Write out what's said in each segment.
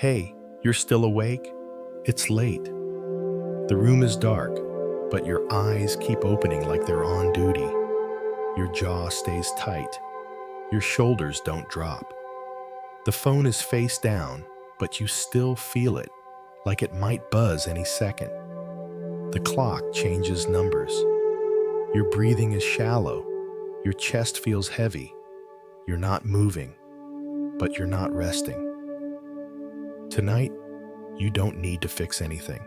Hey, you're still awake? It's late. The room is dark, but your eyes keep opening like they're on duty. Your jaw stays tight. Your shoulders don't drop. The phone is face down, but you still feel it, like it might buzz any second. The clock changes numbers. Your breathing is shallow. Your chest feels heavy. You're not moving, but you're not resting. Tonight, you don't need to fix anything.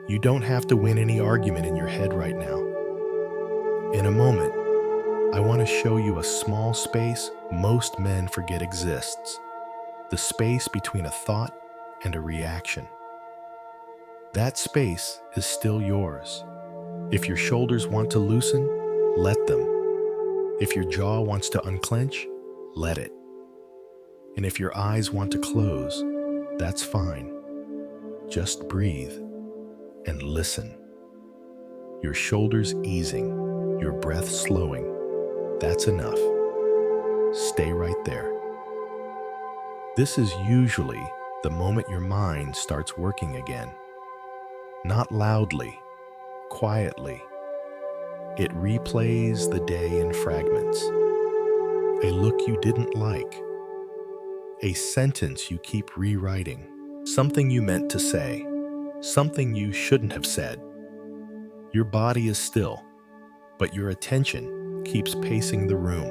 You don't have to win any argument in your head right now. In a moment, I want to show you a small space most men forget exists. The space between a thought and a reaction. That space is still yours. If your shoulders want to loosen, let them. If your jaw wants to unclench, let it. And if your eyes want to close, that's fine. Just breathe and listen. Your shoulders easing, your breath slowing. That's enough. Stay right there. This is usually the moment your mind starts working again. Not loudly, quietly. It replays the day in fragments. A look you didn't like. A sentence you keep rewriting. Something you meant to say. Something you shouldn't have said. Your body is still, but your attention keeps pacing the room.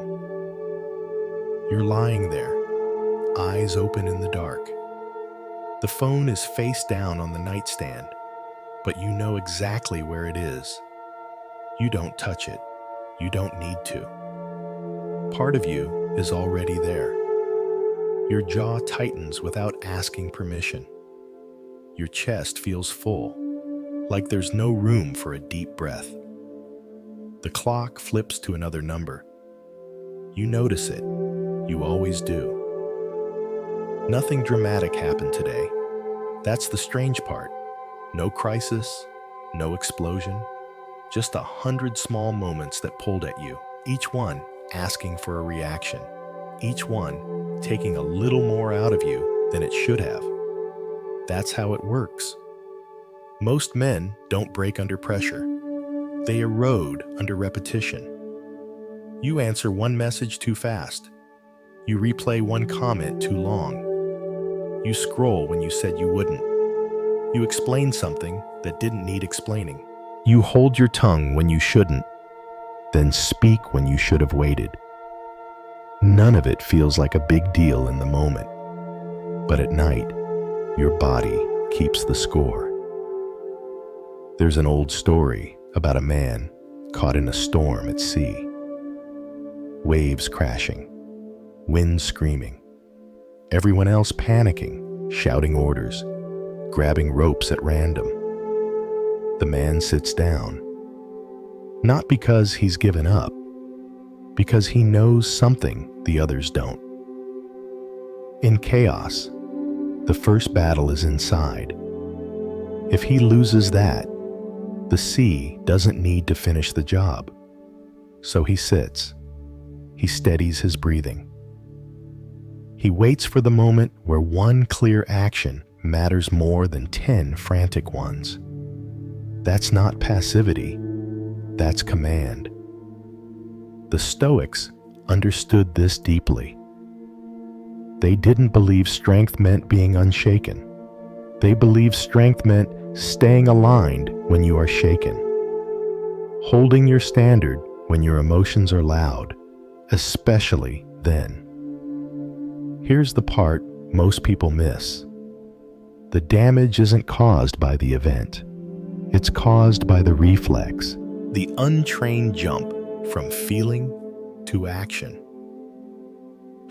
You're lying there, eyes open in the dark. The phone is face down on the nightstand, but you know exactly where it is. You don't touch it. You don't need to. Part of you is already there. Your jaw tightens without asking permission. Your chest feels full, like there's no room for a deep breath. The clock flips to another number. You notice it. You always do. Nothing dramatic happened today. That's the strange part. No crisis, no explosion, just 100 small moments that pulled at you, each one asking for a reaction, each one taking a little more out of you than it should have. That's how it works. Most men don't break under pressure. They erode under repetition. You answer one message too fast. You replay one comment too long. You scroll when you said you wouldn't. You explain something that didn't need explaining. You hold your tongue when you shouldn't, then speak when you should have waited. None of it feels like a big deal in the moment, but at night, your body keeps the score. There's an old story about a man caught in a storm at sea. Waves crashing, wind screaming, everyone else panicking, shouting orders, grabbing ropes at random. The man sits down, not because he's given up, because he knows something the others don't. In chaos, the first battle is inside. If he loses that, the sea doesn't need to finish the job. So he sits. He steadies his breathing. He waits for the moment where one clear action matters more than 10 frantic ones. That's not passivity. That's command. The Stoics understood this deeply. They didn't believe strength meant being unshaken. They believed strength meant staying aligned when you are shaken. Holding your standard when your emotions are loud, especially then. Here's the part most people miss. The damage isn't caused by the event. It's caused by the reflex, the untrained jump from feeling to action,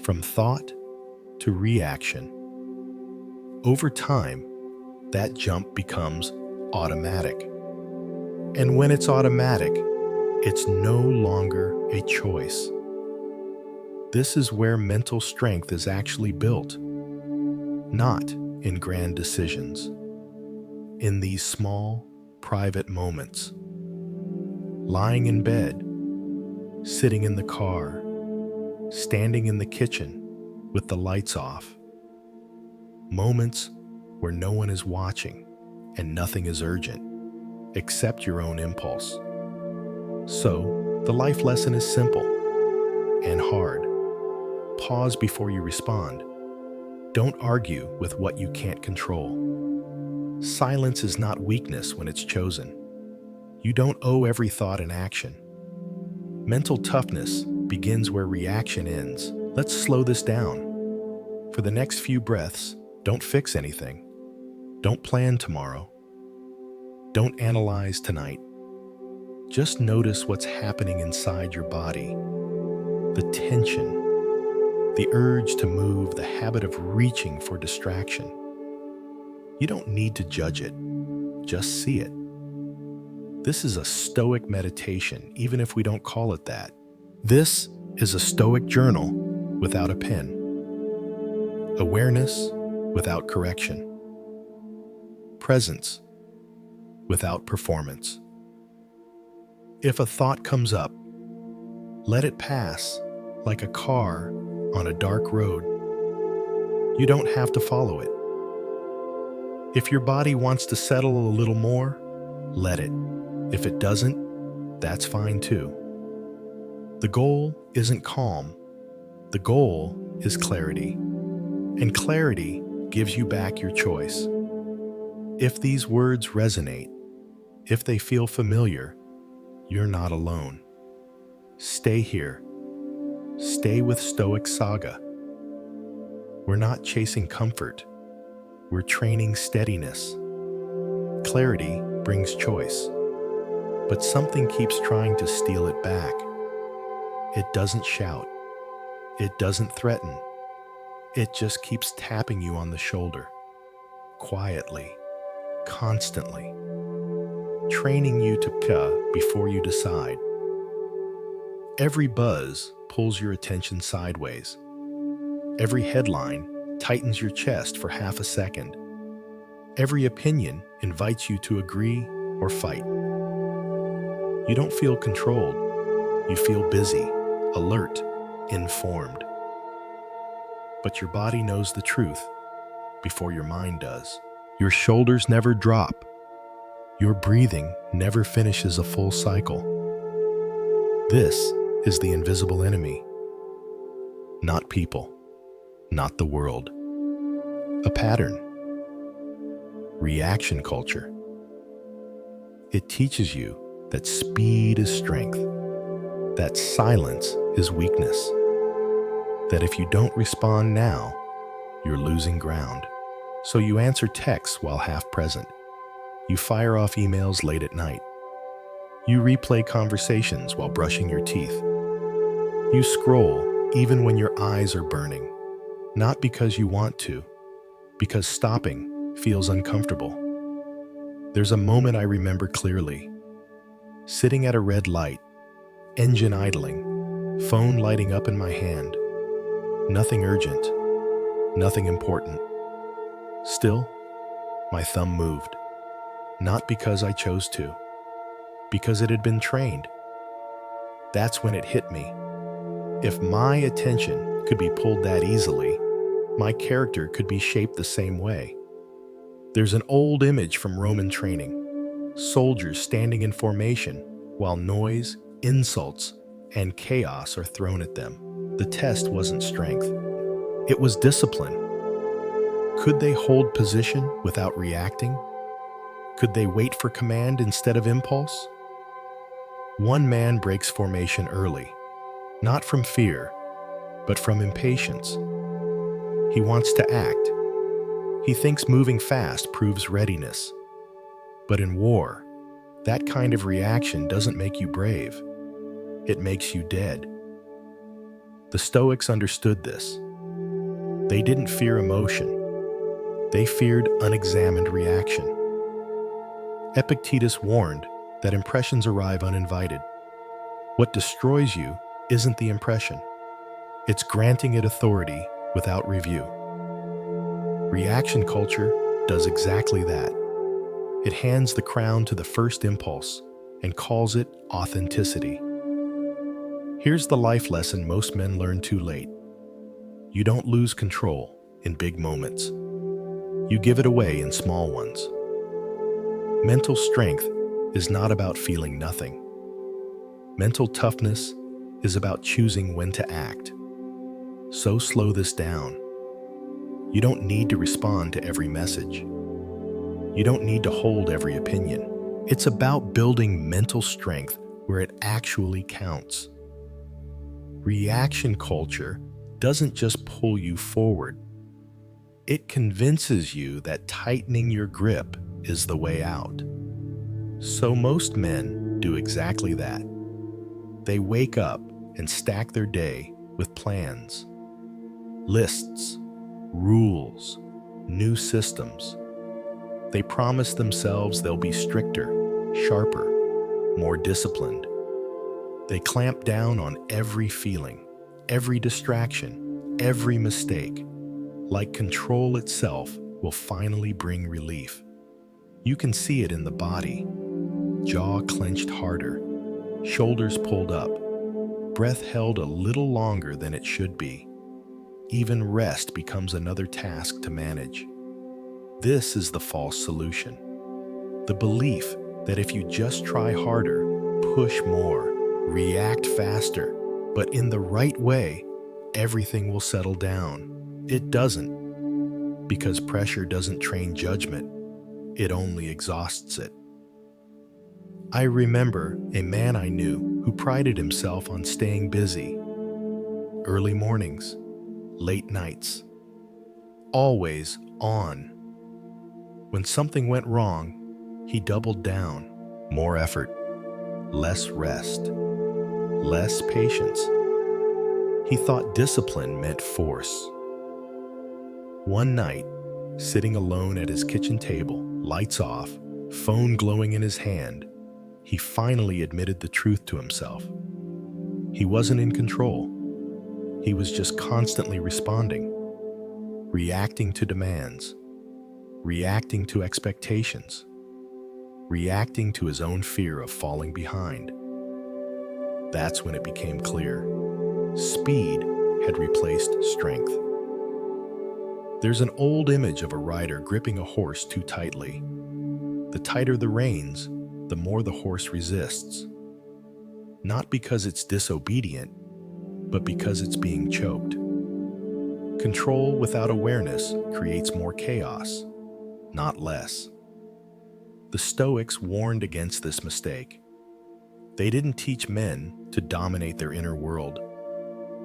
from thought to reaction. Over time, that jump becomes automatic. And when it's automatic, it's no longer a choice. This is where mental strength is actually built, not in grand decisions, in these small, private moments. Lying in bed, sitting in the car, standing in the kitchen with the lights off. Moments where no one is watching and nothing is urgent, except your own impulse. So, the life lesson is simple and hard. Pause before you respond. Don't argue with what you can't control. Silence is not weakness when it's chosen. You don't owe every thought an action. Mental toughness begins where reaction ends. Let's slow this down. For the next few breaths, don't fix anything. Don't plan tomorrow. Don't analyze tonight. Just notice what's happening inside your body. The tension, the urge to move, the habit of reaching for distraction. You don't need to judge it, just see it. This is a Stoic meditation, even if we don't call it that. This is a Stoic journal without a pen. Awareness without correction. Presence without performance. If a thought comes up, let it pass like a car on a dark road. You don't have to follow it. If your body wants to settle a little more, let it. If it doesn't, that's fine too. The goal isn't calm. The goal is clarity. And clarity gives you back your choice. If these words resonate, if they feel familiar, you're not alone. Stay here. Stay with Stoic Saga. We're not chasing comfort. We're training steadiness. Clarity brings choice, but something keeps trying to steal it back. It doesn't shout. It doesn't threaten. It just keeps tapping you on the shoulder, quietly, constantly, training you to before you decide. Every buzz pulls your attention sideways. Every headline tightens your chest for half a second. Every opinion invites you to agree or fight. You don't feel controlled. You feel busy, alert, informed. But your body knows the truth before your mind does. Your shoulders never drop. Your breathing never finishes a full cycle. This is the invisible enemy. Not people, not the world. A pattern. Reaction culture. It teaches you that speed is strength, that silence is weakness, that if you don't respond now, you're losing ground. So you answer texts while half present. You fire off emails late at night. You replay conversations while brushing your teeth. You scroll even when your eyes are burning, not because you want to, because stopping feels uncomfortable. There's a moment I remember clearly. Sitting at a red light, engine idling, phone lighting up in my hand. Nothing urgent, nothing important. Still, my thumb moved. Not because I chose to, because it had been trained. That's when it hit me. If my attention could be pulled that easily, my character could be shaped the same way. There's an old image from Roman training. Soldiers standing in formation while noise, insults, and chaos are thrown at them. The test wasn't strength. It was discipline. Could they hold position without reacting? Could they wait for command instead of impulse? One man breaks formation early, not from fear, but from impatience. He wants to act. He thinks moving fast proves readiness. But in war, that kind of reaction doesn't make you brave. It makes you dead. The Stoics understood this. They didn't fear emotion. They feared unexamined reaction. Epictetus warned that impressions arrive uninvited. What destroys you isn't the impression. It's granting it authority without review. Reaction culture does exactly that. It hands the crown to the first impulse and calls it authenticity. Here's the life lesson most men learn too late. You don't lose control in big moments. You give it away in small ones. Mental strength is not about feeling nothing. Mental toughness is about choosing when to act. So slow this down. You don't need to respond to every message. You don't need to hold every opinion. It's about building mental strength where it actually counts. Reaction culture doesn't just pull you forward. It convinces you that tightening your grip is the way out. So most men do exactly that. They wake up and stack their day with plans, lists, rules, new systems. They promise themselves they'll be stricter, sharper, more disciplined. They clamp down on every feeling, every distraction, every mistake, like control itself will finally bring relief. You can see it in the body. Jaw clenched harder, shoulders pulled up, breath held a little longer than it should be. Even rest becomes another task to manage. This is the false solution. The belief that if you just try harder, push more, react faster, but in the right way, everything will settle down. It doesn't, because pressure doesn't train judgment, it only exhausts it. I remember a man I knew who prided himself on staying busy. Early mornings, late nights, always on. When something went wrong, he doubled down. More effort, less rest, less patience. He thought discipline meant force. One night, sitting alone at his kitchen table, lights off, phone glowing in his hand, he finally admitted the truth to himself. He wasn't in control. He was just constantly responding, reacting to demands, reacting to expectations, reacting to his own fear of falling behind. That's when it became clear. Speed had replaced strength. There's an old image of a rider gripping a horse too tightly. The tighter the reins, the more the horse resists. Not because it's disobedient, but because it's being choked. Control without awareness creates more chaos, not less. The Stoics warned against this mistake. They didn't teach men to dominate their inner world.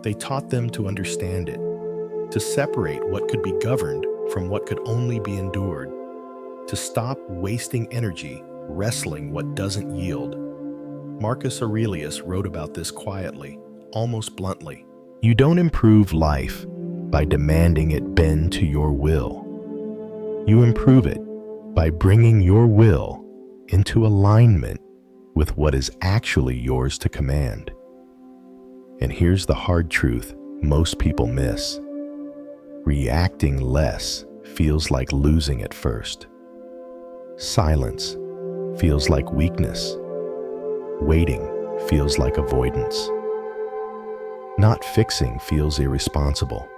They taught them to understand it, to separate what could be governed from what could only be endured, to stop wasting energy wrestling what doesn't yield. Marcus Aurelius wrote about this quietly, almost bluntly. You don't improve life by demanding it bend to your will. You improve it by bringing your will into alignment with what is actually yours to command. And here's the hard truth most people miss. Reacting less feels like losing at first. Silence feels like weakness. Waiting feels like avoidance. Not fixing feels irresponsible.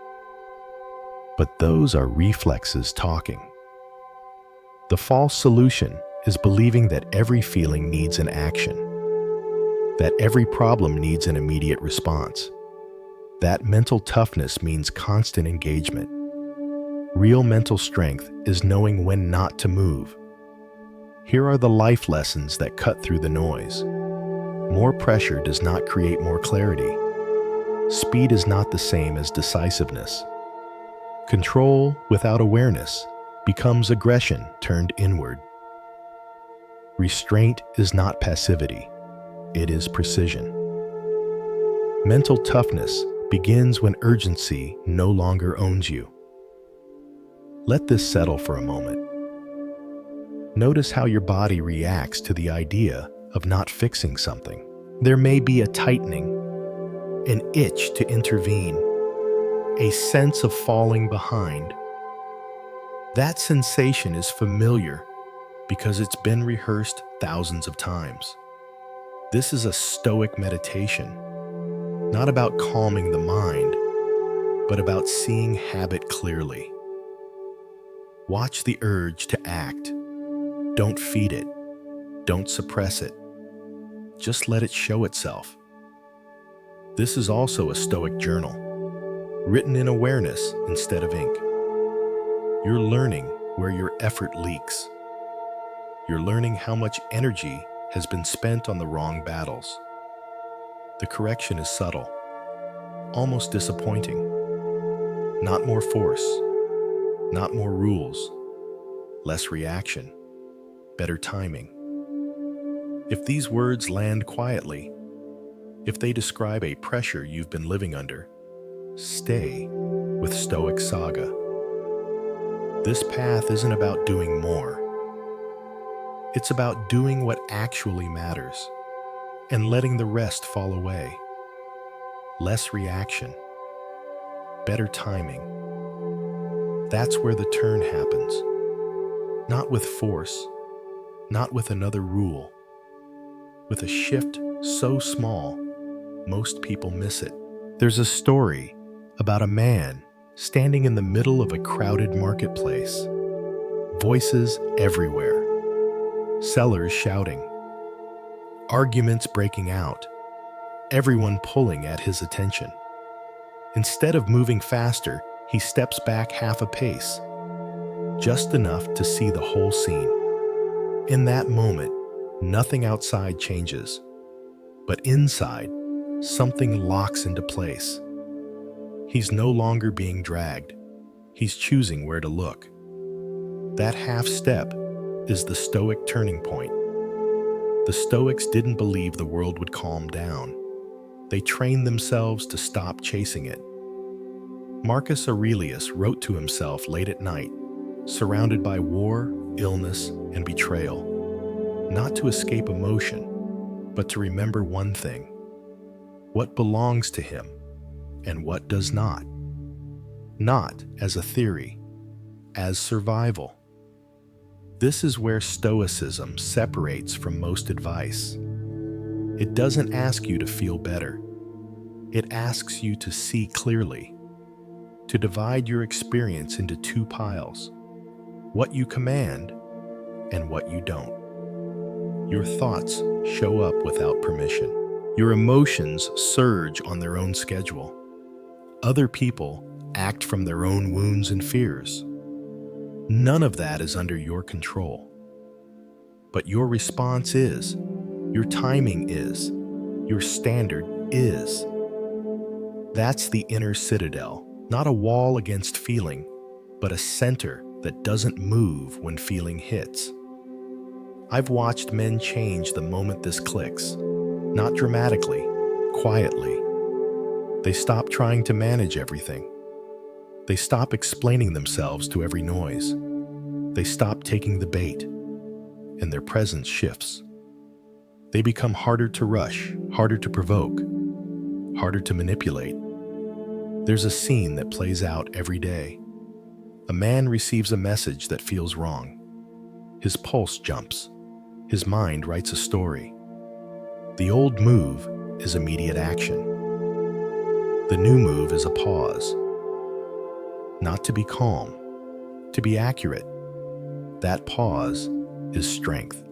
But those are reflexes talking. The false solution is believing that every feeling needs an action, that every problem needs an immediate response. That mental toughness means constant engagement. Real mental strength is knowing when not to move. Here are the life lessons that cut through the noise. More pressure does not create more clarity. Speed is not the same as decisiveness. Control without awareness becomes aggression turned inward. Restraint is not passivity, it is precision. Mental toughness begins when urgency no longer owns you. Let this settle for a moment. Notice how your body reacts to the idea of not fixing something. There may be a tightening, an itch to intervene, a sense of falling behind. That sensation is familiar because it's been rehearsed thousands of times. This is a Stoic meditation, not about calming the mind, but about seeing habit clearly. Watch the urge to act. Don't feed it. Don't suppress it. Just let it show itself. This is also a Stoic journal, written in awareness instead of ink. You're learning where your effort leaks. You're learning how much energy has been spent on the wrong battles. The correction is subtle, almost disappointing. Not more force, not more rules, less reaction, better timing. If these words land quietly, if they describe a pressure you've been living under, stay with Stoic Saga. This path isn't about doing more. It's about doing what actually matters and letting the rest fall away. Less reaction, better timing. That's where the turn happens. Not with force, not with another rule. With a shift so small, most people miss it. There's a story about a man standing in the middle of a crowded marketplace. Voices everywhere. Sellers shouting. Arguments breaking out. Everyone pulling at his attention. Instead of moving faster, he steps back half a pace, just enough to see the whole scene. In that moment, nothing outside changes, but inside, something locks into place. He's no longer being dragged. He's choosing where to look. That half step is the Stoic turning point. The Stoics didn't believe the world would calm down. They trained themselves to stop chasing it. Marcus Aurelius wrote to himself late at night, surrounded by war, illness, and betrayal, not to escape emotion, but to remember one thing: what belongs to him and what does not. Not as a theory, as survival. This is where Stoicism separates from most advice. It doesn't ask you to feel better. It asks you to see clearly, to divide your experience into two piles: what you command and what you don't. Your thoughts show up without permission. Your emotions surge on their own schedule. Other people act from their own wounds and fears. None of that is under your control. But your response is, your timing is, your standard is. That's the inner citadel, not a wall against feeling, but a center that doesn't move when feeling hits. I've watched men change the moment this clicks, not dramatically, quietly. They stop trying to manage everything. They stop explaining themselves to every noise. They stop taking the bait, and their presence shifts. They become harder to rush, harder to provoke, harder to manipulate. There's a scene that plays out every day. A man receives a message that feels wrong. His pulse jumps. His mind writes a story. The old move is immediate action. The new move is a pause. Not to be calm, to be accurate. That pause is strength.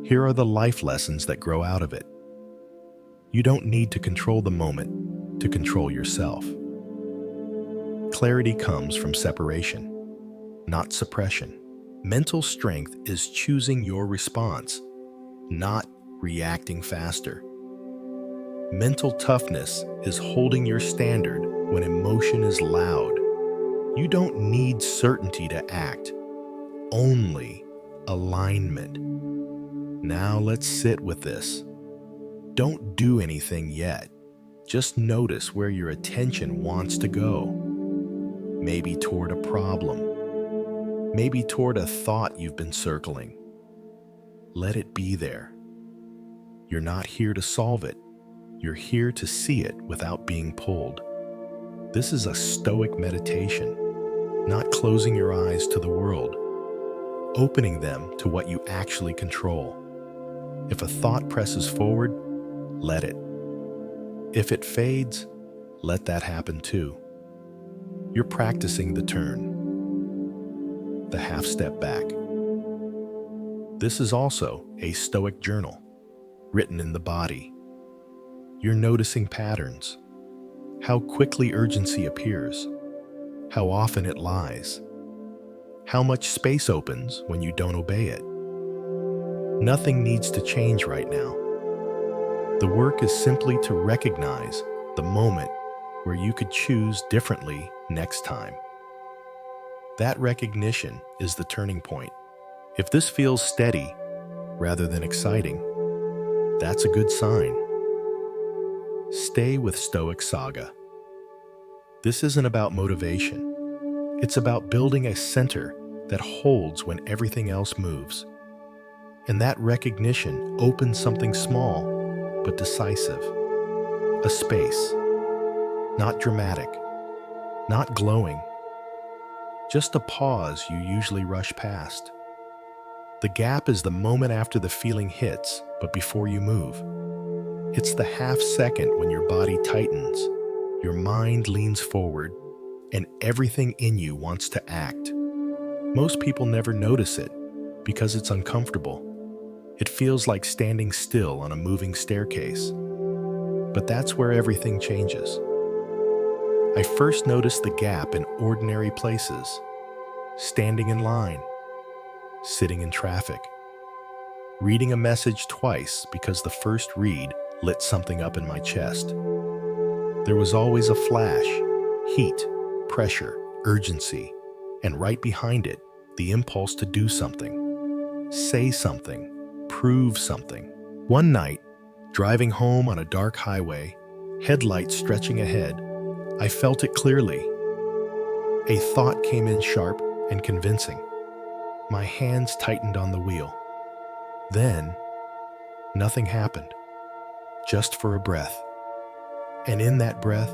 Here are the life lessons that grow out of it. You don't need to control the moment to control yourself. Clarity comes from separation, not suppression. Mental strength is choosing your response, not reacting faster. Mental toughness is holding your standard when emotion is loud. You don't need certainty to act, only alignment. Now let's sit with this. Don't do anything yet. Just notice where your attention wants to go. Maybe toward a problem. Maybe toward a thought you've been circling. Let it be there. You're not here to solve it. You're here to see it without being pulled. This is a Stoic meditation, not closing your eyes to the world, opening them to what you actually control. If a thought presses forward, let it. If it fades, let that happen too. You're practicing the turn. the half step back. This is also a Stoic journal, written in the body. You're noticing patterns, how quickly urgency appears, how often it lies, how much space opens when you don't obey it. Nothing needs to change right now. The work is simply to recognize the moment where you could choose differently next time. That recognition is the turning point. If this feels steady rather than exciting, that's a good sign. Stay with Stoic Saga. This isn't about motivation. It's about building a center that holds when everything else moves. And that recognition opens something small but decisive. A space. Not dramatic. Not glowing. Just a pause you usually rush past. The gap is the moment after the feeling hits, but before you move. It's the half second when your body tightens, your mind leans forward, and everything in you wants to act. Most people never notice it because it's uncomfortable. It feels like standing still on a moving staircase. But that's where everything changes. I first noticed the gap in ordinary places, standing in line, sitting in traffic, reading a message twice because the first read lit something up in my chest. There was always a flash, heat, pressure, urgency, and right behind it, the impulse to do something, say something, prove something. One night, driving home on a dark highway, headlights stretching ahead, I felt it clearly. A thought came in sharp and convincing. My hands tightened on the wheel. Then, nothing happened, just for a breath. And in that breath,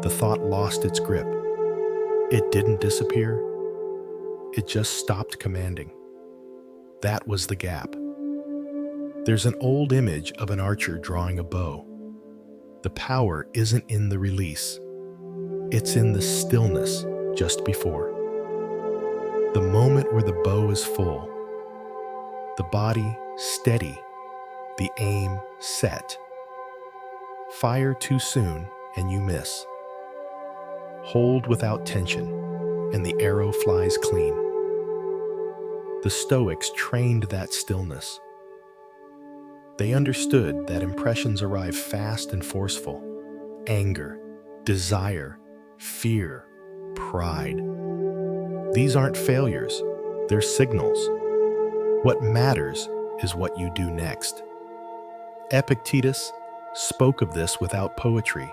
the thought lost its grip. It didn't disappear. It just stopped commanding. That was the gap. There's an old image of an archer drawing a bow. The power isn't in the release. It's in the stillness just before. The moment where the bow is full, the body steady, the aim set. Fire too soon and you miss. Hold without tension and the arrow flies clean. The Stoics trained that stillness. They understood that impressions arrive fast and forceful. Anger, desire, fear, pride. These aren't failures, they're signals. What matters is what you do next. Epictetus spoke of this without poetry.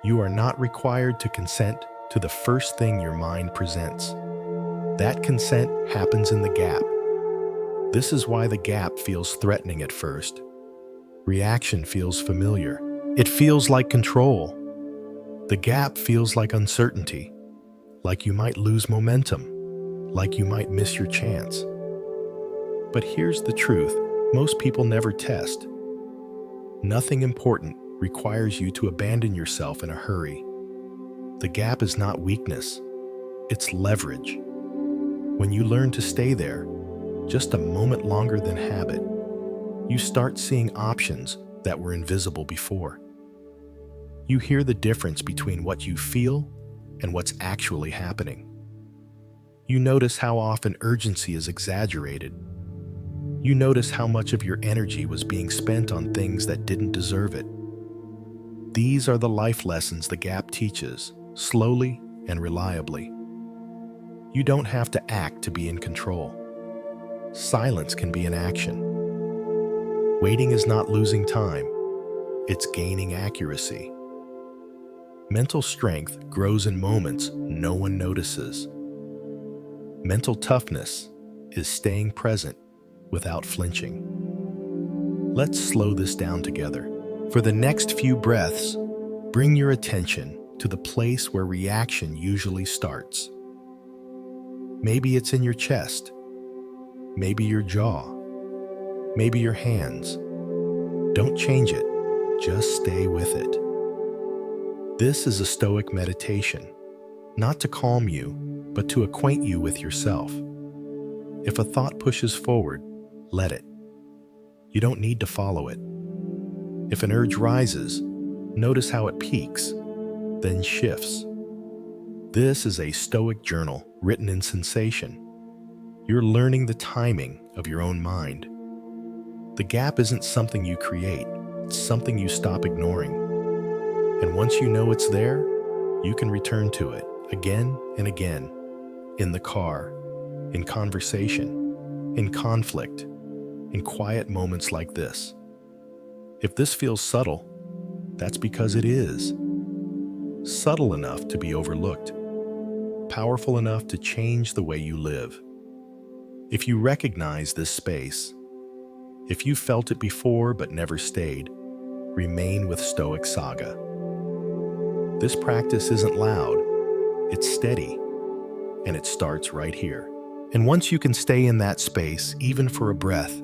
You are not required to consent to the first thing your mind presents. That consent happens in the gap. This is why the gap feels threatening at first. Reaction feels familiar. It feels like control. The gap feels like uncertainty, like you might lose momentum, like you might miss your chance. But here's the truth, most people never test. Nothing important requires you to abandon yourself in a hurry. The gap is not weakness, it's leverage. When you learn to stay there, just a moment longer than habit, you start seeing options that were invisible before. You hear the difference between what you feel and what's actually happening. You notice how often urgency is exaggerated. You notice how much of your energy was being spent on things that didn't deserve it. These are the life lessons the gap teaches, slowly and reliably. You don't have to act to be in control. Silence can be an action. Waiting is not losing time, it's gaining accuracy. Mental strength grows in moments no one notices. Mental toughness is staying present without flinching. Let's slow this down together. For the next few breaths, bring your attention to the place where reaction usually starts. Maybe it's in your chest, maybe your jaw, maybe your hands. Don't change it, just stay with it. This is a Stoic meditation, not to calm you, but to acquaint you with yourself. If a thought pushes forward, let it. You don't need to follow it. If an urge rises, notice how it peaks, then shifts. This is a Stoic journal written in sensation. You're learning the timing of your own mind. The gap isn't something you create, it's something you stop ignoring. And once you know it's there, you can return to it again and again, in the car, in conversation, in conflict, in quiet moments like this. If this feels subtle, that's because it is. Subtle enough to be overlooked, powerful enough to change the way you live. If you recognize this space, if you felt it before but never stayed, remain with Stoic Saga. This practice isn't loud, it's steady, and it starts right here. And once you can stay in that space, even for a breath,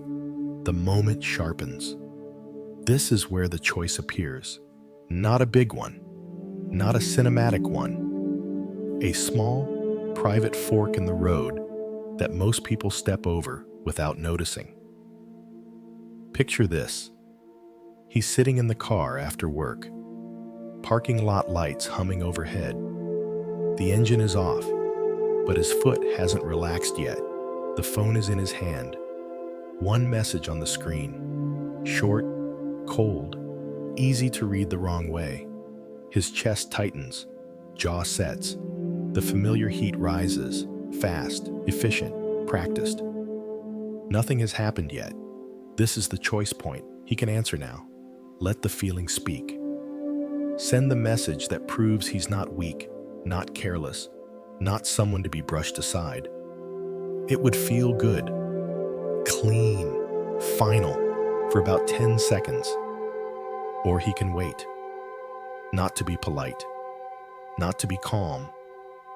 the moment sharpens. This is where the choice appears. Not a big one, not a cinematic one. A small, private fork in the road that most people step over without noticing. Picture this. He's sitting in the car after work. Parking lot lights humming overhead. The engine is off, but his foot hasn't relaxed yet. The phone is in his hand. One message on the screen. Short, cold, easy to read the wrong way. His chest tightens, jaw sets. The familiar heat rises, fast, efficient, practiced. Nothing has happened yet. This is the choice point. He can answer now. Let the feeling speak. Send the message that proves he's not weak, not careless, not someone to be brushed aside. It would feel good, clean, final, for about 10 seconds. Or he can wait. Not to be polite, not to be calm,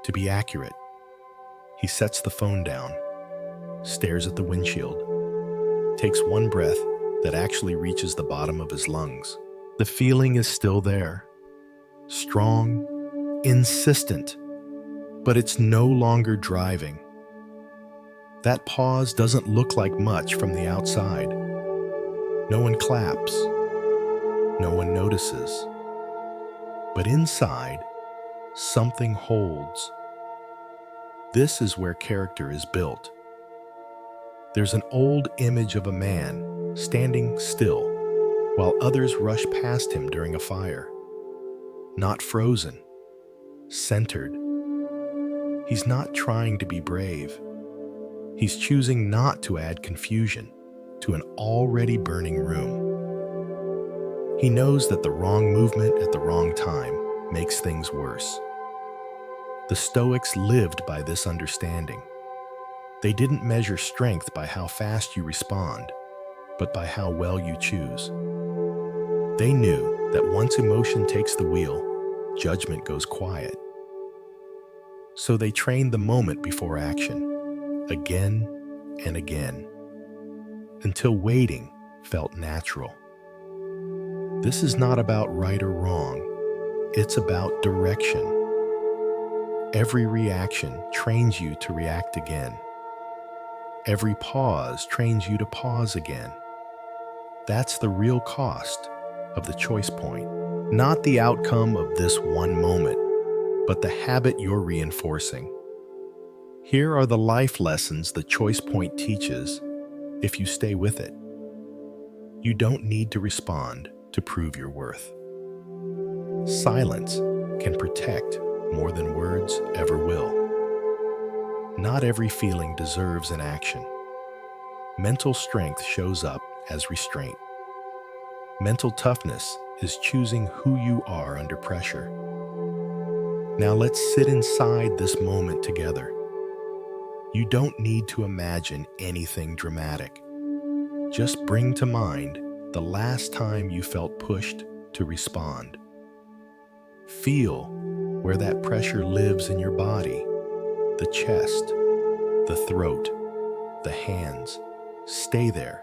to be accurate. He sets the phone down, stares at the windshield, takes one breath that actually reaches the bottom of his lungs. The feeling is still there, strong, insistent, but it's no longer driving. That pause doesn't look like much from the outside. No one claps, no one notices. But inside, something holds. This is where character is built. There's an old image of a man standing still while others rush past him during a fire. Not frozen, centered. He's not trying to be brave. He's choosing not to add confusion to an already burning room. He knows that the wrong movement at the wrong time makes things worse. The Stoics lived by this understanding. They didn't measure strength by how fast you respond, but by how well you choose. They knew that once emotion takes the wheel, judgment goes quiet. So they trained the moment before action, again and again, until waiting felt natural. This is not about right or wrong. It's about direction. Every reaction trains you to react again. Every pause trains you to pause again. That's the real cost of the choice point. Not the outcome of this one moment, but the habit you're reinforcing. Here are the life lessons the choice point teaches if you stay with it. You don't need to respond to prove your worth. Silence can protect more than words ever will. Not every feeling deserves an action. Mental strength shows up as restraint. Mental toughness is choosing who you are under pressure. Now let's sit inside this moment together. You don't need to imagine anything dramatic. Just bring to mind the last time you felt pushed to respond. Feel where that pressure lives in your body, the chest, the throat, the hands. Stay there.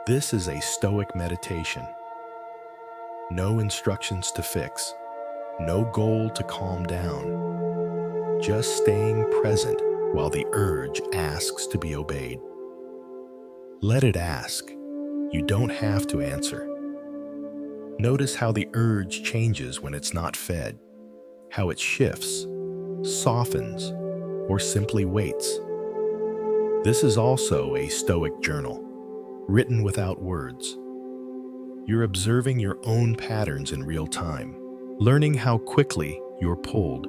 This is a Stoic meditation. No instructions to fix, no goal to calm down. just staying present while the urge asks to be obeyed. Let it ask. You don't have to answer. Notice how the urge changes when it's not fed, how it shifts, softens, or simply waits. This is also a Stoic journal, written without words. You're observing your own patterns in real time, learning how quickly you're pulled,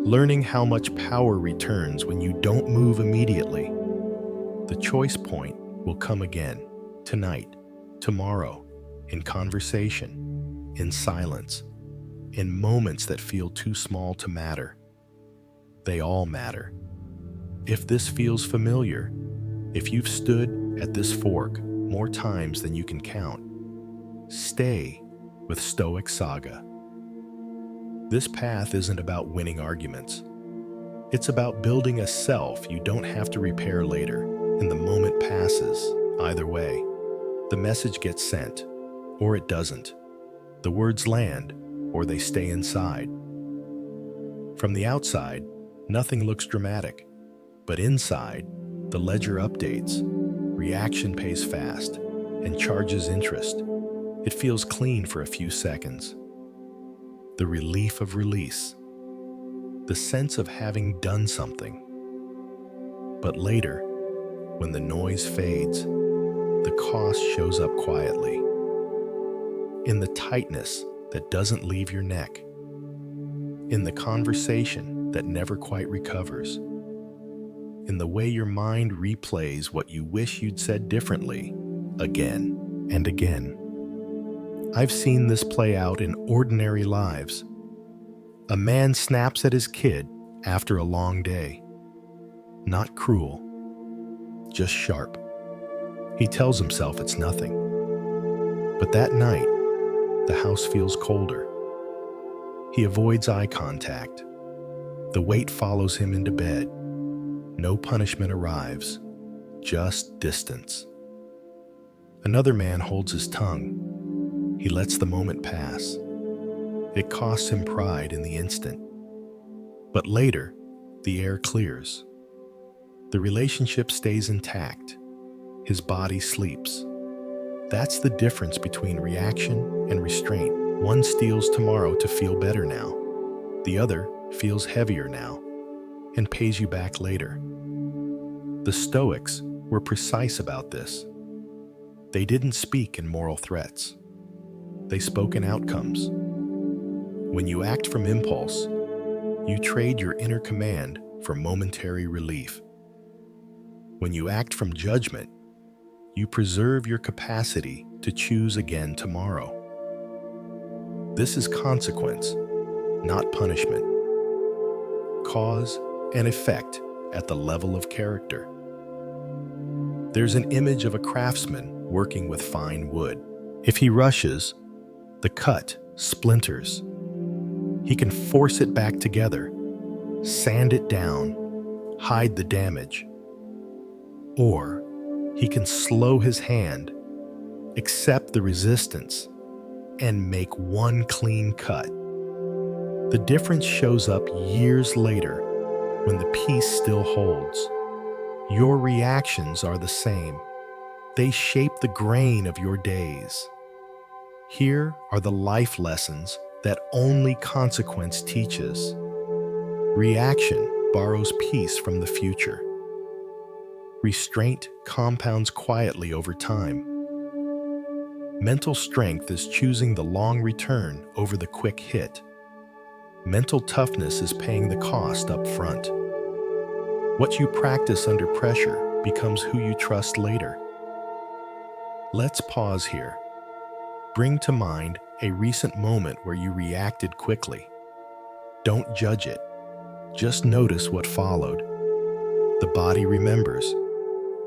learning how much power returns when you don't move immediately. The choice point will come again, tonight, tomorrow, in conversation, in silence, in moments that feel too small to matter. They all matter. If this feels familiar, if you've stood at this fork more times than you can count, stay with Stoic Saga. This path isn't about winning arguments. It's about building a self you don't have to repair later, and the moment passes, either way. The message gets sent, or it doesn't. The words land, or they stay inside. From the outside, nothing looks dramatic, but inside, the ledger updates, reaction pays fast, and charges interest. It feels clean for a few seconds. The relief of release, the sense of having done something. But later, when the noise fades, the cost shows up quietly. In the tightness that doesn't leave your neck. In the conversation that never quite recovers. In the way your mind replays what you wish you'd said differently, again and again. I've seen this play out in ordinary lives. A man snaps at his kid after a long day. Not cruel, just sharp. He tells himself it's nothing. But that night, the house feels colder. He avoids eye contact. The weight follows him into bed. No punishment arrives, just distance. Another man holds his tongue. He lets the moment pass. It costs him pride in the instant. But later, the air clears. The relationship stays intact. His body sleeps. That's the difference between reaction and restraint. One steals tomorrow to feel better now. The other feels heavier now and pays you back later. The Stoics were precise about this. They didn't speak in moral threats. They spoke in outcomes. When you act from impulse, you trade your inner command for momentary relief. When you act from judgment, you preserve your capacity to choose again tomorrow. This is consequence, not punishment. Cause and effect at the level of character. There's an image of a craftsman working with fine wood. If he rushes, the cut splinters. He can force it back together, sand it down, hide the damage. Or he can slow his hand, accept the resistance, and make one clean cut. The difference shows up years later when the piece still holds. Your reactions are the same. They shape the grain of your days. Here are the life lessons that only consequence teaches. Reaction borrows peace from the future. Restraint compounds quietly over time. Mental strength is choosing the long return over the quick hit. Mental toughness is paying the cost up front. What you practice under pressure becomes who you trust later. Let's pause here. Bring to mind a recent moment where you reacted quickly. Don't judge it. Just notice what followed. The body remembers.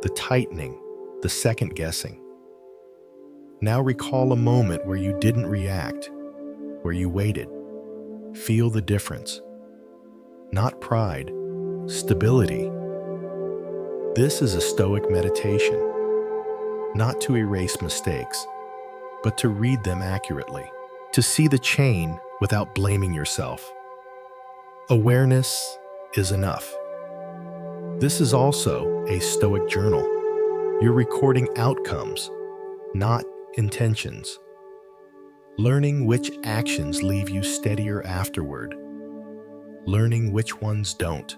The tightening, the second guessing. Now recall a moment where you didn't react, where you waited. Feel the difference. Not pride, stability. This is a Stoic meditation, not to erase mistakes, but to read them accurately, to see the chain without blaming yourself. Awareness, is enough. This is also a Stoic journal. You're recording outcomes, not intentions. Learning which actions leave you steadier afterward. Learning which ones don't.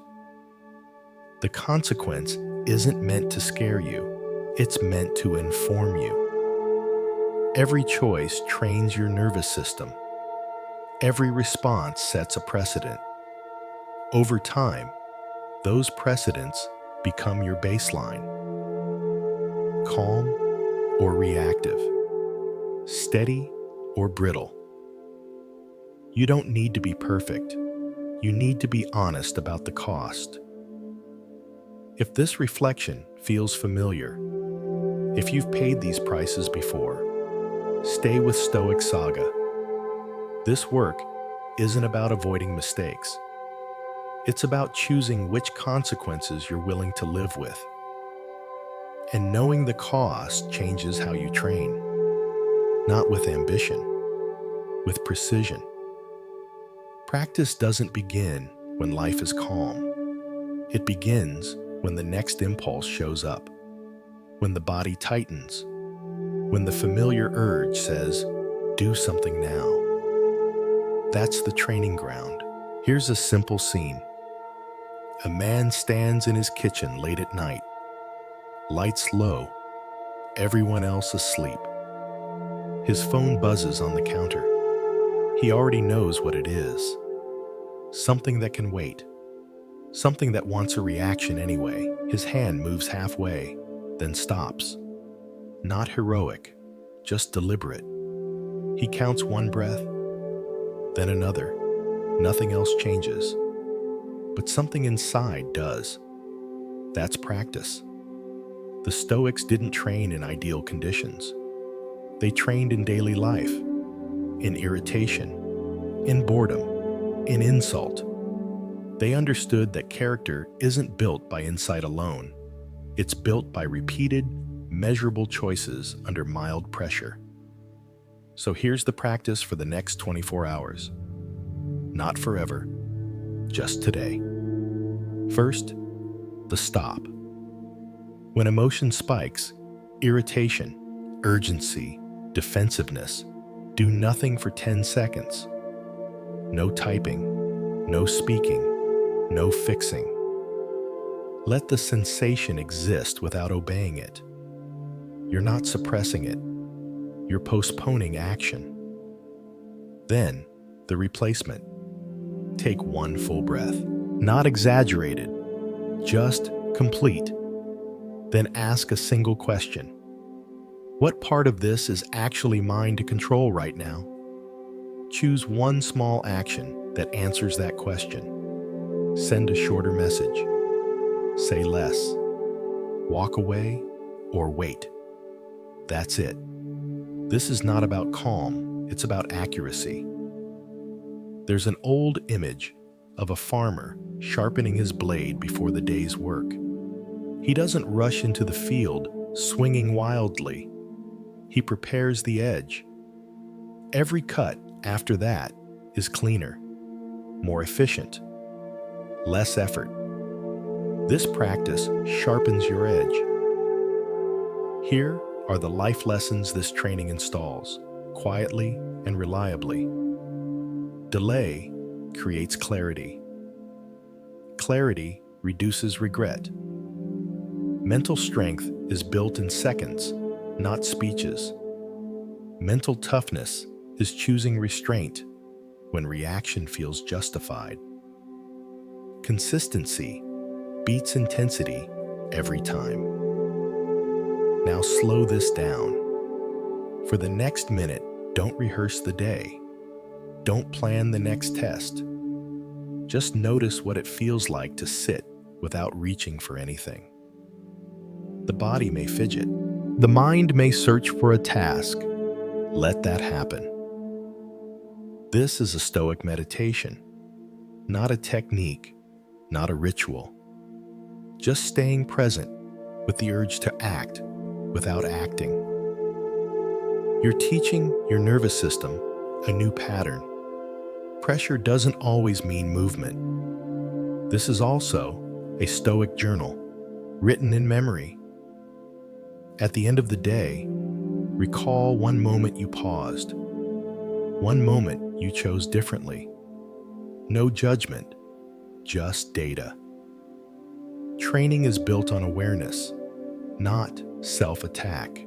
The consequence isn't meant to scare you. It's meant to inform you. Every choice trains your nervous system. Every response sets a precedent. Over time, those precedents become your baseline. Calm or reactive. Steady or brittle. You don't need to be perfect. You need to be honest about the cost. If this reflection feels familiar, if you've paid these prices before, stay with Stoic Saga. This work isn't about avoiding mistakes. It's about choosing which consequences you're willing to live with. And knowing the cost changes how you train. Not with ambition, with precision. Practice doesn't begin when life is calm. It begins when the next impulse shows up, when the body tightens, when the familiar urge says, "Do something now." That's the training ground. Here's a simple scene. A man stands in his kitchen late at night, lights low, everyone else asleep. His phone buzzes on the counter. He already knows what it is. Something that can wait. Something that wants a reaction anyway. His hand moves halfway, then stops. Not heroic, just deliberate. He counts one breath, then another. Nothing else changes. But something inside does. That's practice. The Stoics didn't train in ideal conditions. They trained in daily life, in irritation, in boredom, in insult. They understood that character isn't built by insight alone. It's built by repeated, measurable choices under mild pressure. So here's the practice for the next 24 hours. Not forever, just today. First, the stop. When emotion spikes, irritation, urgency, defensiveness, do nothing for 10 seconds. No typing, no speaking, no fixing. Let the sensation exist without obeying it. You're not suppressing it. You're postponing action. Then, the replacement. Take one full breath. Not exaggerated, just complete. Then ask a single question. What part of this is actually mine to control right now? Choose one small action that answers that question. Send a shorter message. Say less. Walk away or wait. That's it. This is not about calm, it's about accuracy. There's an old image of a farmer sharpening his blade before the day's work. He doesn't rush into the field, swinging wildly. He prepares the edge. Every cut after that is cleaner, more efficient, less effort. This practice sharpens your edge. Here are the life lessons this training installs, quietly and reliably. Delay creates clarity. Clarity reduces regret. Mental strength is built in seconds, not speeches. Mental toughness is choosing restraint when reaction feels justified. Consistency beats intensity every time. Now slow this down. For the next minute, don't rehearse the day. Don't plan the next test. Just notice what it feels like to sit without reaching for anything. The body may fidget. The mind may search for a task. Let that happen. This is a Stoic meditation, not a technique, not a ritual. Just staying present with the urge to act without acting. You're teaching your nervous system a new pattern. Pressure doesn't always mean movement. This is also a Stoic journal, written in memory. At the end of the day, recall one moment you paused, one moment you chose differently. No judgment, just data. Training is built on awareness, not self-attack.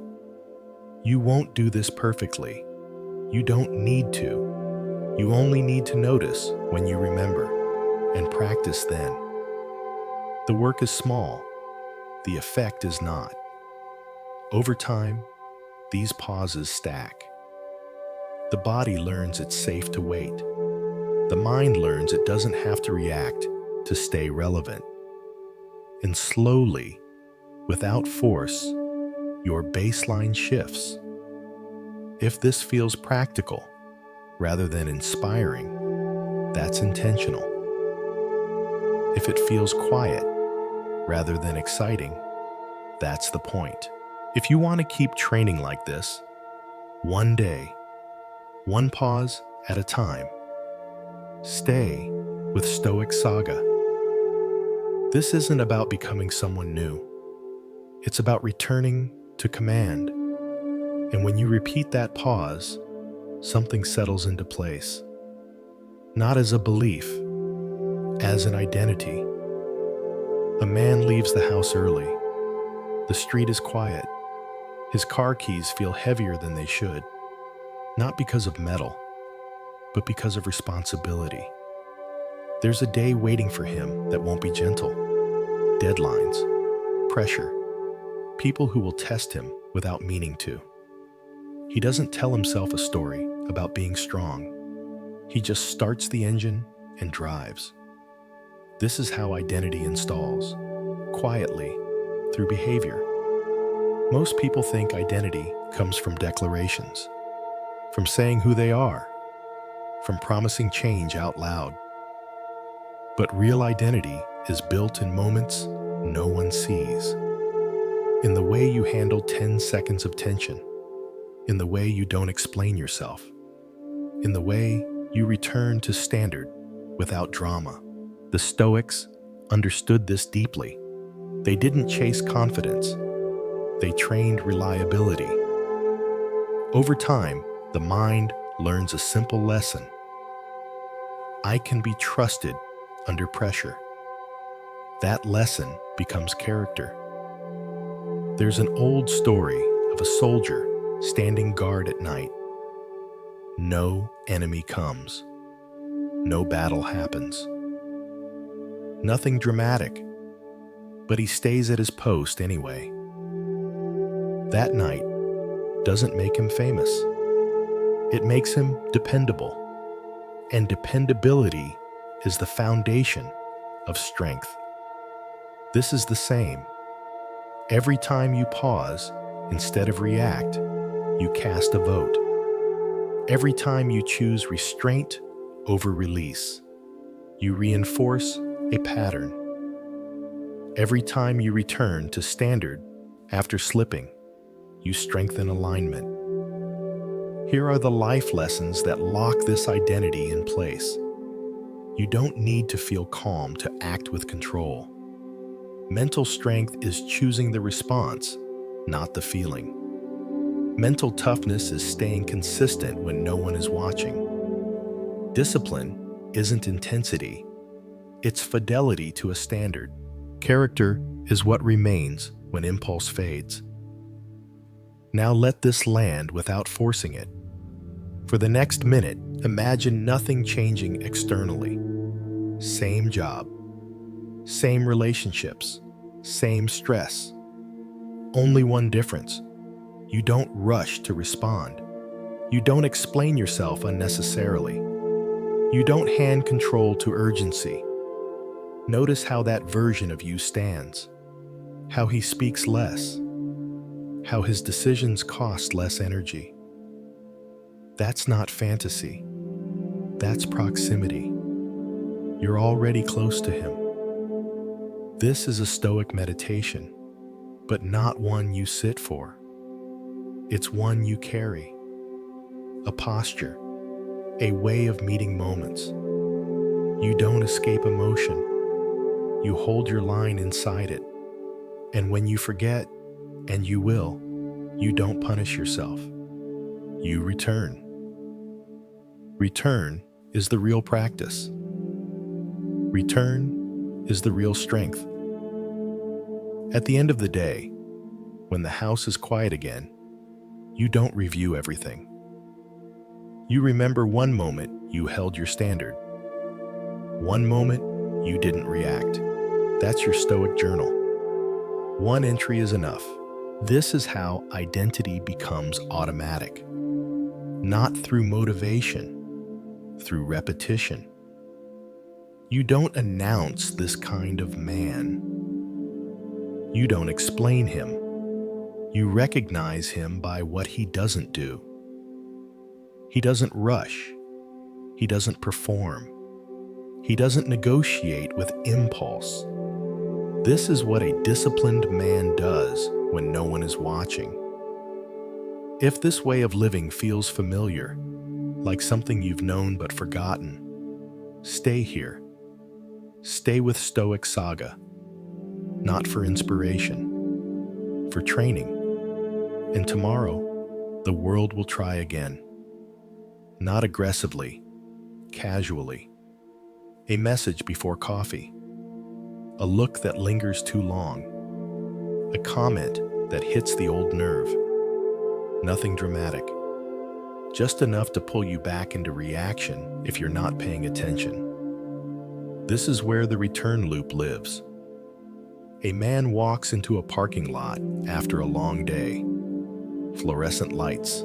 You won't do this perfectly. You don't need to. You only need to notice when you remember and practice then. The work is small. The effect is not. Over time, these pauses stack. The body learns it's safe to wait. The mind learns it doesn't have to react to stay relevant. And slowly, without force, your baseline shifts. If this feels practical rather than inspiring, that's intentional. If it feels quiet rather than exciting, that's the point. If you want to keep training like this, one day, one pause at a time, stay with Stoic Saga. This isn't about becoming someone new. It's about returning to command. And when you repeat that pause, something settles into place. Not as a belief, as an identity. A man leaves the house early. The street is quiet. His car keys feel heavier than they should. Not because of metal, but because of responsibility. There's a day waiting for him that won't be gentle. Deadlines, pressure, people who will test him without meaning to. He doesn't tell himself a story about being strong. He just starts the engine and drives. This is how identity installs, quietly, through behavior. Most people think identity comes from declarations, from saying who they are, from promising change out loud. But real identity is built in moments no one sees. In the way you handle 10 seconds of tension, in the way you don't explain yourself, in the way you return to standard without drama. The Stoics understood this deeply. They didn't chase confidence. They trained reliability. Over time, the mind learns a simple lesson. I can be trusted under pressure. That lesson becomes character. There's an old story of a soldier standing guard at night. No enemy comes. No battle happens. Nothing dramatic, but he stays at his post anyway. That night doesn't make him famous. It makes him dependable. And dependability is the foundation of strength. This is the same. Every time you pause, instead of react, you cast a vote. Every time you choose restraint over release, you reinforce a pattern. Every time you return to standard after slipping, you strengthen alignment. Here are the life lessons that lock this identity in place. You don't need to feel calm to act with control. Mental strength is choosing the response, not the feeling. Mental toughness is staying consistent when no one is watching. Discipline isn't intensity, it's fidelity to a standard. Character is what remains when impulse fades. Now let this land without forcing it. For the next minute, imagine nothing changing externally. Same job, same relationships, same stress. Only one difference. You don't rush to respond. You don't explain yourself unnecessarily. You don't hand control to urgency. Notice how that version of you stands, how he speaks less, how his decisions cost less energy. That's not fantasy. That's proximity. You're already close to him. This is a Stoic meditation, but not one you sit for. It's one you carry. A posture, a way of meeting moments. You don't escape emotion. You hold your line inside it. And when you forget, and you will, you don't punish yourself. You return. Return is the real practice. Return is the real strength. At the end of the day, when the house is quiet again, you don't review everything. You remember one moment you held your standard. One moment you didn't react. That's your Stoic journal. One entry is enough. This is how identity becomes automatic. Not through motivation, through repetition. You don't announce this kind of man. You don't explain him. You recognize him by what he doesn't do. He doesn't rush. He doesn't perform. He doesn't negotiate with impulse. This is what a disciplined man does when no one is watching. If this way of living feels familiar, like something you've known but forgotten, stay here. Stay with Stoic Saga, not for inspiration, for training. And tomorrow, the world will try again. Not aggressively, casually. A message before coffee. A look that lingers too long. A comment that hits the old nerve. Nothing dramatic. Just enough to pull you back into reaction if you're not paying attention. This is where the return loop lives. A man walks into a parking lot after a long day. Fluorescent lights.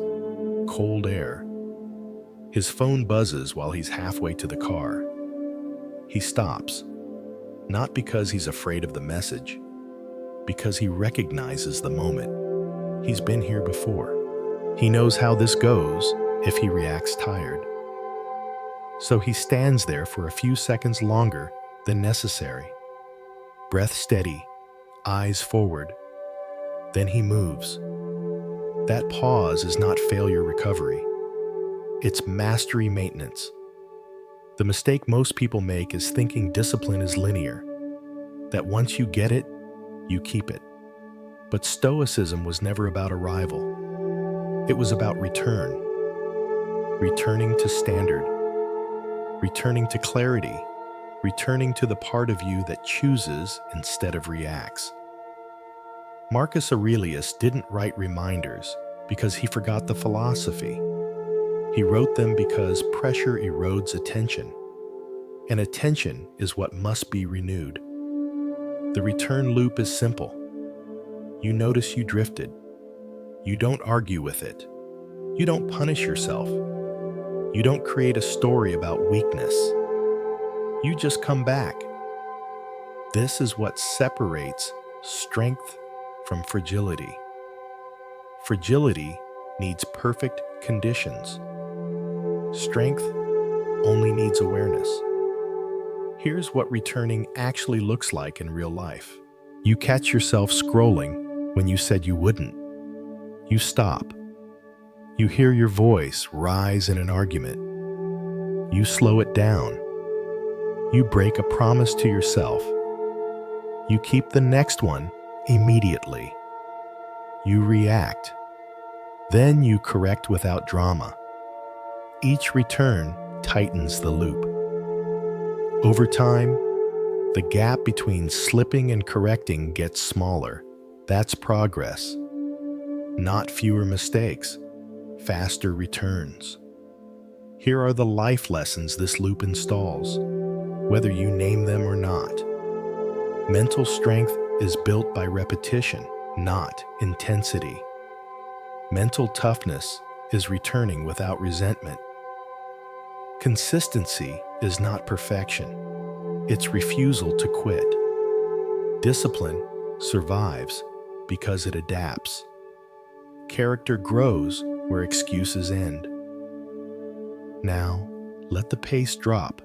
Cold air. His phone buzzes while he's halfway to the car. He stops. Not because he's afraid of the message, because he recognizes the moment. He's been here before. He knows how this goes if he reacts tired. So he stands there for a few seconds longer than necessary. Breath steady, eyes forward. Then he moves. That pause is not failure recovery. It's mastery maintenance. The mistake most people make is thinking discipline is linear, that once you get it, you keep it. But Stoicism was never about arrival. It was about return. Returning to standard. Returning to clarity. Returning to the part of you that chooses instead of reacts. Marcus Aurelius didn't write reminders because he forgot the philosophy. He wrote them because pressure erodes attention, and attention is what must be renewed. The return loop is simple. You notice you drifted. You don't argue with it. You don't punish yourself. You don't create a story about weakness. You just come back. This is what separates strength from fragility. Fragility needs perfect conditions. Strength only needs awareness. Here's what returning actually looks like in real life. You catch yourself scrolling when you said you wouldn't. You stop. You hear your voice rise in an argument. You slow it down. You break a promise to yourself. You keep the next one immediately. You react. Then you correct without drama. Each return tightens the loop. Over time, the gap between slipping and correcting gets smaller. That's progress. Not fewer mistakes, faster returns. Here are the life lessons this loop installs, whether you name them or not. Mental strength is built by repetition, not intensity. Mental toughness is returning without resentment. Consistency is not perfection. It's refusal to quit. Discipline survives because it adapts. Character grows where excuses end. Now, let the pace drop.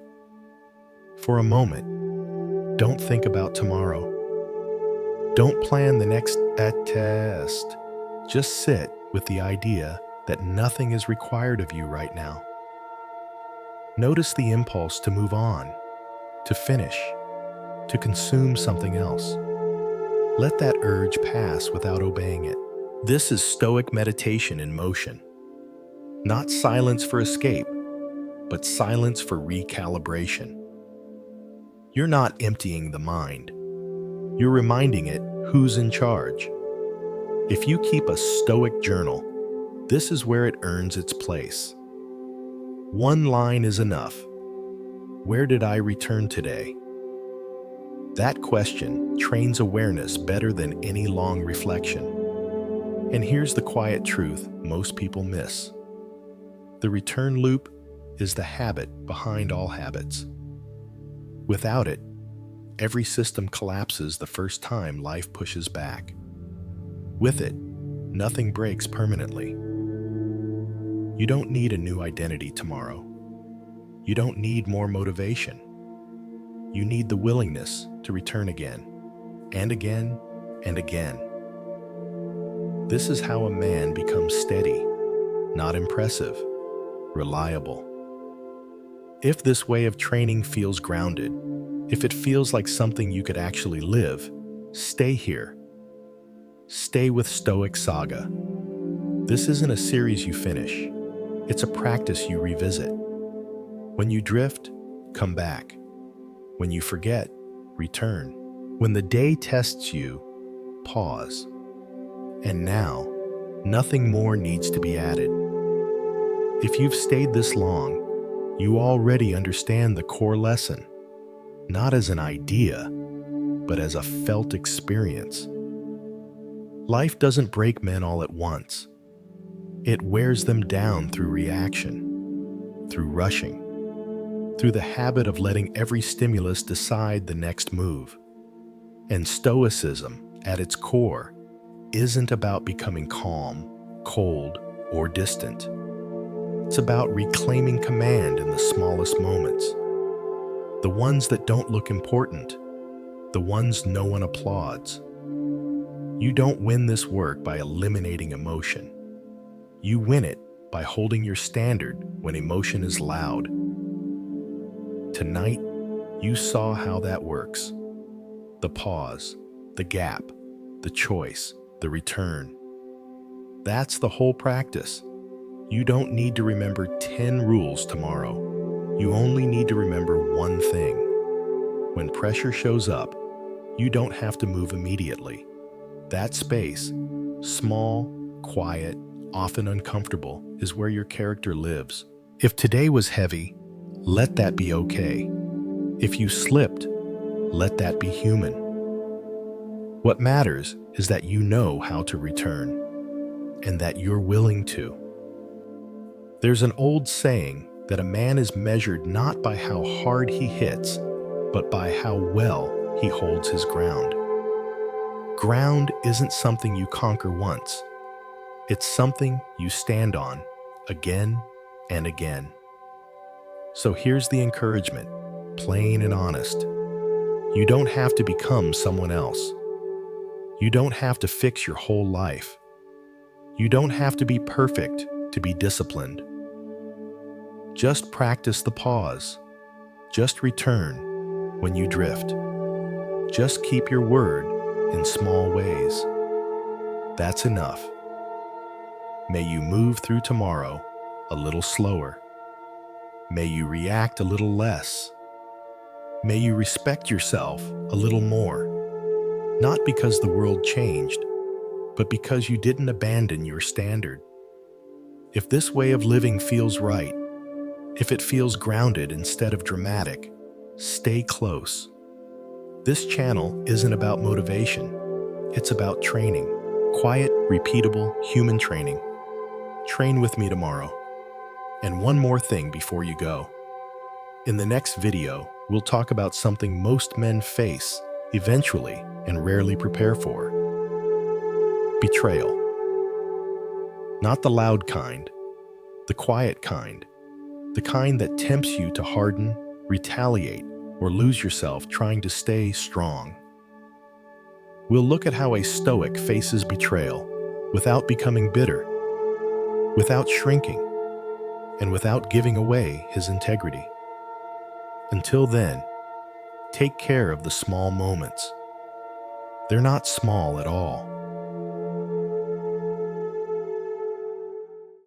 For a moment, don't think about tomorrow. Don't plan the next test. Just sit with the idea that nothing is required of you right now. Notice the impulse to move on, to finish, to consume something else. Let that urge pass without obeying it. This is Stoic meditation in motion. Not silence for escape, but silence for recalibration. You're not emptying the mind. You're reminding it who's in charge. If you keep a Stoic journal, this is where it earns its place. One line is enough. Where did I return today? That question trains awareness better than any long reflection. And here's the quiet truth most people miss. The return loop is the habit behind all habits. Without it, every system collapses the first time life pushes back. With it, nothing breaks permanently. You don't need a new identity tomorrow. You don't need more motivation. You need the willingness to return again, and again, and again. This is how a man becomes steady, not impressive, reliable. If this way of training feels grounded, if it feels like something you could actually live, stay here. Stay with Stoic Saga. This isn't a series you finish. It's a practice you revisit. When you drift, come back. When you forget, return. When the day tests you, pause. And now, nothing more needs to be added. If you've stayed this long, you already understand the core lesson, not as an idea, but as a felt experience. Life doesn't break men all at once. It wears them down through reaction, through rushing, through the habit of letting every stimulus decide the next move. And Stoicism, at its core, isn't about becoming calm, cold, or distant. It's about reclaiming command in the smallest moments. The ones that don't look important, the ones no one applauds. You don't win this work by eliminating emotion. You win it by holding your standard when emotion is loud. Tonight, you saw how that works. The pause, the gap, the choice, the return. That's the whole practice. You don't need to remember 10 rules tomorrow. You only need to remember one thing. When pressure shows up, you don't have to move immediately. That space, small, quiet, often uncomfortable, is where your character lives. If today was heavy, let that be okay. If you slipped, let that be human. What matters is that you know how to return, and that you're willing to. There's an old saying that a man is measured not by how hard he hits, but by how well he holds his ground. Ground isn't something you conquer once. It's something you stand on again and again. So here's the encouragement, plain and honest. You don't have to become someone else. You don't have to fix your whole life. You don't have to be perfect to be disciplined. Just practice the pause. Just return when you drift. Just keep your word in small ways. That's enough. May you move through tomorrow a little slower. May you react a little less. May you respect yourself a little more. Not because the world changed, but because you didn't abandon your standard. If this way of living feels right, if it feels grounded instead of dramatic, stay close. This channel isn't about motivation. It's about training. Quiet, repeatable, human training. Train with me tomorrow. And one more thing before you go. In the next video, we'll talk about something most men face eventually and rarely prepare for. Betrayal. Not the loud kind, the quiet kind. The kind that tempts you to harden, retaliate, or lose yourself trying to stay strong. We'll look at how a Stoic faces betrayal without becoming bitter, without shrinking, and without giving away his integrity. Until then, Take care of the small moments. They're not small at all.